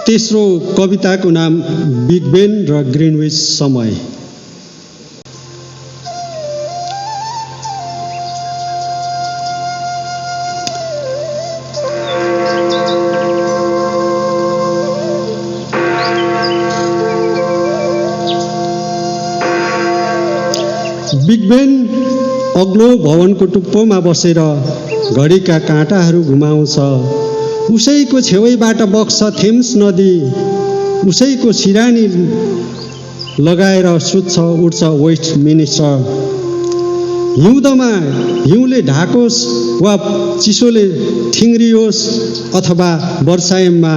तेस्रो कविताको नाम बिग बेन र ग्रिनविच समय। बिग बेन अग्लो भवनको टुप्पोमा बसेर घडीका काँटाहरू घुमाउँछ। उसैको छेउबाट बग्छ थेम्स नदी, उसैको सिरानी लगाएर सुत्छ उठ्छ वेस्ट मिनिस्टर। हिउँदमा हिउँले ढाकोस् वा चिसोले ठिङ्ग्रियोस्, अथवा वर्षायाममा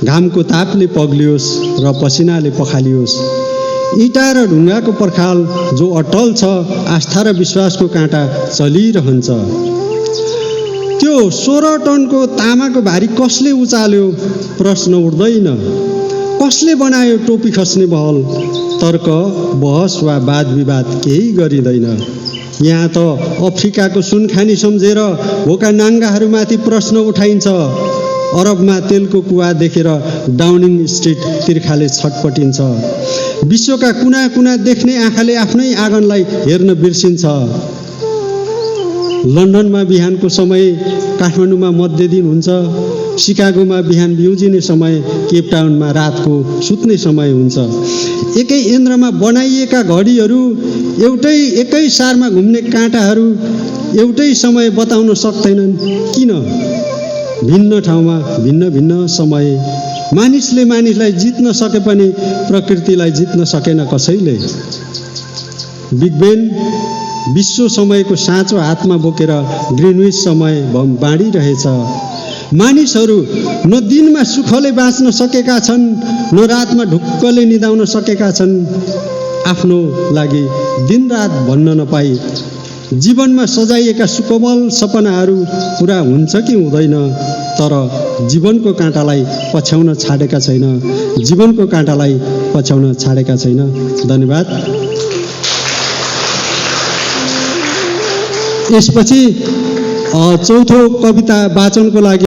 घामको तापले पग्लियोस् र पसिनाले पखालियोस्, इँटा र ढुङ्गाको पर्खाल जो अटल छ, आस्था र विश्वासको काँटा चलिरहन्छ। त्यो 16 टनको तामाको भारी कसले उचाल्यो प्रश्न उठ्दैन। कसले बनायो टोपी खस्ने बहल, तर्क बहस वा वाद विवाद केही गरिँदैन। यहाँ त अफ्रिकाको सुनखानी सम्झेर भोका नाङ्गाहरूमाथि प्रश्न उठाइन्छ। अरबमा तेलको कुवा देखेर डाउनिङ स्ट्रिट तिर्खाले छटपटिन्छ। विश्वका कुना कुना देख्ने आँखाले आफ्नै आँगनलाई हेर्न बिर्सिन्छ। लन्डनमा बिहानको समय काठमाडौँमा मध्य दिन हुन्छ। सिकागोमा बिहान बिउजिने समय, केपटाउनमा रातको सुत्ने समय हुन्छ। एकै यन्त्रमा बनाइएका घडीहरू, एकै सारमा घुम्ने काँटाहरू एउटै समय बताउन सक्दैनन् किन? भिन्न ठाउँमा भिन्न भिन्न समय। मानिसले मानिसलाई जित्न सके पनि प्रकृतिलाई जित्न सकेन कसैले। बिग बेन विश्व समयको साँचो हातमा बोकेर ग्रिनविच समय बाँडिरहेछ। मानिसहरू न दिनमा सुखले बाँच्न सकेका छन्, न रातमा ढुक्कले निदाउन सकेका छन्। आफ्नो लागि दिनरात भन्न नपाई जीवनमा सजाइएका सुकोमल सपनाहरू पुरा हुन्छ कि हुँदैन, तर जीवनको काँटालाई पछ्याउन छाडेका छैन। जीवनको काँटालाई पछ्याउन छाडेका छैन। धन्यवाद। यसपछि चौथो कविता वाचनको लागि